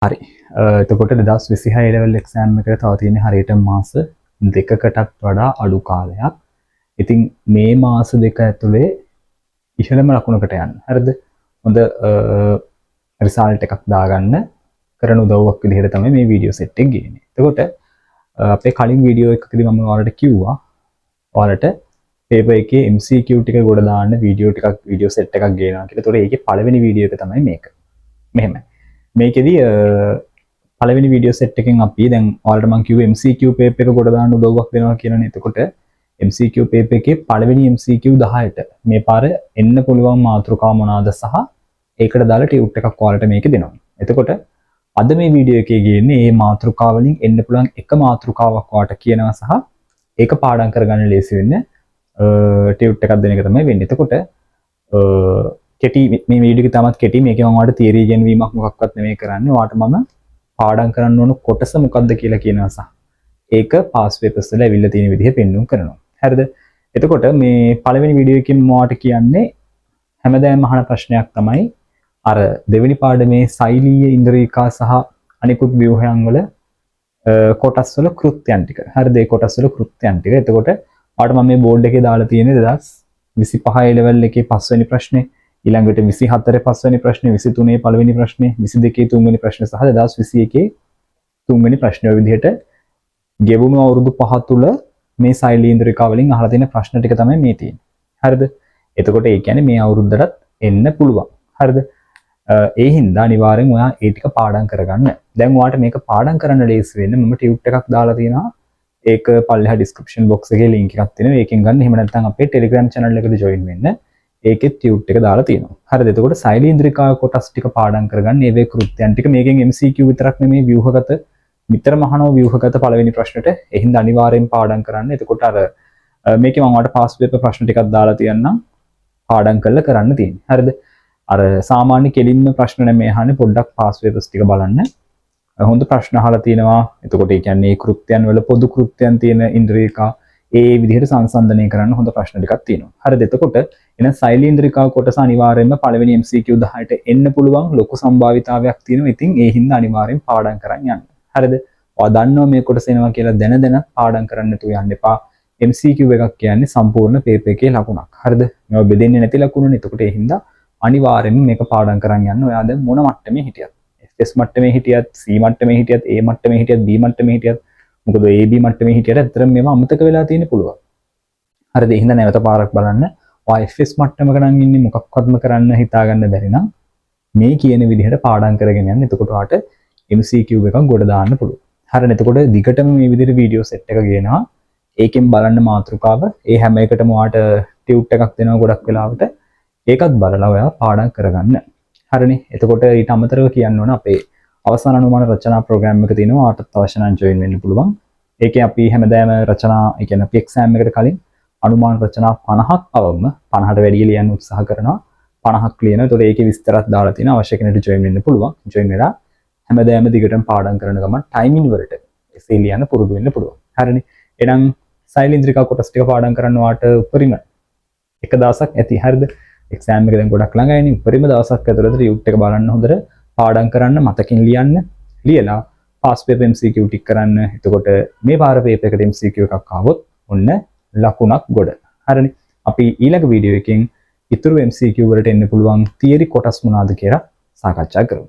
හරි. එතකොට 2026 level exam එකට තව තියෙන්නේ හරියට මාස දෙකකටත් වඩා අඩු කාලයක්. ඉතින් මේ මාස දෙක ඇතුලේ ඉහළම ලකුණකට යන්න. හරිද? හොඳ රිසල්ට් එකක් දාගන්න කරන උදව්වක් විදිහට තමයි මේ වීඩියෝ සෙට් එක ගේන්නේ. එතකොට අපේ කලින් වීඩියෝ එකකදී මම ඔයාලට කිව්වා ඔයාලට පේපර් එකේ MCQ ටික ගොඩ දාන්න වීඩියෝ සෙට් එකක් ගේනවා කියලා. ඒතකොට ඒකේ පළවෙනි වීඩියෝ එක තමයි මේක. මෙහෙම. මේකෙදි පළවෙනි වීඩියෝ සෙට් එකෙන් අපි දැන් ඔයාලට මම කිව්වේ MCQ පේපර් එක ගොඩ දාන්න උදව්වක් දෙනවා කියලානේ. එතකොට MCQ පේපර් එකේ පළවෙනි MCQ 10ට මේ පාර එන්න පුළුවන් මාතෘකාව මොනවාද සහ ඒකට දාලා ටියුට් එකක් ඔයාලට මේකේ දෙනවා. එතකොට අද මේ වීඩියෝ එකේ ගේන්නේ මේ මාතෘකාව වලින් එන්න පුළුවන් එක මාතෘකාවක් ඔයාලට කියනවා සහ ඒක පාඩම් කරගන්න ලේසි වෙන්නේ ටියුට් එකක් දෙන එක තමයි වෙන්නේ. එතකොට කෙටි මේ වීඩියෝ එක තමත් කෙටි මේකේ මම ඔයාලට තියරි ඉගෙනවීමක් මොකක්වත් නෙමෙයි කරන්නේ. ඔයාලට මම පාඩම් කරන්න ඕන කොටස මොකක්ද කියලා කියනවා සහ ඒක පාස් පේපර්ස් වල ඇවිල්ලා තියෙන විදිහ පෙන්වුම් කරනවා. හරිද? එතකොට මේ පළවෙනි වීඩියෝ එකකින් මම ඔයාලට කියන්නේ හැමදාම අහන ප්‍රශ්නයක් තමයි අර දෙවෙනි පාඩමේ සෛලීය ඉන්ද්‍රියකා සහ අනිකුත් ව්‍යුහයන් වල කොටස් වල කෘත්‍යයන් ටික. හරිද? ඒ කොටස් වල කෘත්‍යයන් ටික. එතකොට ඔයාලට මම මේ බෝඩ් එකේ දාලා තියෙන්නේ 2025 level එකේ 5 වෙනි ප්‍රශ්නේ, ඊළඟට 24 පස්වෙනි ප්‍රශ්නේ, 23 පළවෙනි ප්‍රශ්නේ, 22 තුන්වෙනි ප්‍රශ්නේ සහ 2021 තුන්වෙනි ප්‍රශ්නේ ඔය විදිහට ගෙවුණු අවුරුදු 5 තුල මේ සෛලීන්ද්‍රිකා වලින් අහලා තියෙන ප්‍රශ්න ටික තමයි මේ තියෙන්නේ. හරිද? එතකොට ඒ කියන්නේ මේ අවුරුද්දටත් එන්න පුළුවන්. හරිද? ඒ හින්දා අනිවාර්යෙන් ඔයා ඒ ටික පාඩම් කරගන්න. දැන් ඔයාට මේක පාඩම් කරන්න ලේසි වෙන්න මම ටියුට් එකක් දාලා තියෙනවා. ඒක පල්ලෙහා description box එකේ link එකක් තියෙනවා. ඒකෙන් ගන්න. එහෙම නැත්නම් අපේ Telegram channel එකට join වෙන්න. ඒකෙත් ටියුට් එක දාලා තියෙනවා. හරිද? එතකොට සෛලීන්ද්‍රිකා කොටස් ටික පාඩම් කරගන්න. ඒවේ කෘත්‍යයන් ටික මේකෙන් MCQ විතරක් නෙමෙයි ව්‍යුහගත විතරම අහනවා ව්‍යුහගත පළවෙනි ප්‍රශ්නෙට. ඒ හින්දා අනිවාර්යෙන් පාඩම් කරන්න. එතකොට අර මේකේ මම ඔයාලට පාස් පේපර් ප්‍රශ්න ටිකක් දාලා තියන්නම්. පාඩම් කරලා කරන්න තියෙන්නේ. හරිද? අර සාමාන්‍ය කෙලින්ම ප්‍රශ්න නෙමෙයි අහන්නේ. පොඩ්ඩක් පාස් පේපර්ස් ටික බලන්න. හොඳ ප්‍රශ්න අහලා තිනවා. එතකොට ඒ කියන්නේ කෘත්‍යයන් වල පොදු කෘත්‍යයන් තියෙන ඉන්ද්‍රියකා ඒ විදිහට සංසන්දනය කරන්න හොඳ ප්‍රශ්න ටිකක් තියෙනවා. හරිද? එතකොට එහෙනම් සෛලීන්ද්‍රිකා කොටස අනිවාර්යයෙන්ම පළවෙනි MCQ 10ට එන්න පුළුවන් ලොකු සම්භාවිතාවයක් තියෙනවා. ඉතින් ඒ හින්දා අනිවාර්යෙන් පාඩම් කරන් යන්න. හරිද? ඔයා දන්නවා මේ කොටස එනවා කියලා දැන පාඩම් කරන්න නැතුව යන්න එපා. MCQ එකක් කියන්නේ සම්පූර්ණ පේපර් එකේ ලකුණක්. හරිද? මේවා බෙදෙන්නේ නැති ලකුණුනේ. එතකොට ඒ හින්දා අනිවාර්යයෙන්ම මේක පාඩම් කරන් යන්න. ඔයා දැන් මොන මට්ටමේ හිටියත්, FS මට්ටමේ හිටියත්, C මට්ටමේ හිටියත්, A මට්ටමේ හිටියත්, B මට්ටමේ හිටියත්, මොකද AB මට්ටමේ හිටියට ඇත්තටම මේවා අමතක වෙලා තියෙන්න පුළුවන්. හරිද? එහෙනම් නැවත පාරක් බලන්න. ඔයා FS මට්ටමක නම් ඉන්නේ මොකක්වත්ම කරන්න හිතා ගන්න බැරි නම් මේ කියන විදිහට පාඩම් කරගෙන යන්න. එතකොට ඔයාට MCQ එකක් ගොඩ දාන්න පුළුවන්. හරිද? එතකොට දිගටම මේ විදිහට වීඩියෝ සෙට් එක ගේනවා. ඒකෙන් බලන්න මාතෘකාව. ඒ හැම එකටම ඔයාට ටියුට් එකක් දෙනවා ගොඩක් වෙලාවට. ඒකත් බලලා ඔයා පාඩම් කරගන්න. හරිනේ? එතකොට ඊට අමතරව කියන්න ඕන අපේ අවසාන අනුමාන රචනා ප්‍රෝග්‍රෑම් එක තියෙනවා. ඔයාටත් අවශ්‍ය නම් ජොයින් වෙන්න පුළුවන්. ඒකේ අපි හැමදාම රචනා, ඒ කියන්නේ අපි එක්සෑම් එකට කලින් අනුමාන රචනා 50ක් අවම 50ට වැඩි ලියන්න උත්සාහ කරනවා. 50ක් ලියනවා. ඒතකොට ඒකේ විස්තරات දාලා තියෙනවා. අවශ්‍ය කෙනෙකුට ජොයින් වෙන්න පුළුවන්. ජොයින් වෙලා හැමදාම දිගටම පාඩම් කරන ගමන් ටයිමින් වලට එසේ ලියන්න පුරුදු වෙන්න පුළුවන්. හරිනේ? එහෙනම් සෛලීන්ද්‍රිකා කොටස් ටික පාඩම් කරන්න වාට උපරිම එක දවසක් ඇති. හරිද? එක්සෑම් එක දැන් ගොඩක් ළඟයිනේ. උපරිම දවසක් ඇතුළත ටියුට් එක බලන්න හොඳට පාඩම් කරන්න, මතකින් ලියන්න, ලියලා පාස් පේපර් MCQ ටික කරන්න. එතකොට මේ පාර පේපර් එකට MCQ එකක් ආවොත් ඔන්න ලකුණක් ගොඩ. හරිනේ? අපි ඊළඟ වීඩියෝ එකෙන් ඉතුරු MCQ වලට එන්න පුළුවන් තියරි කොටස් මොනවාද කියලා සාකච්ඡා කරමු.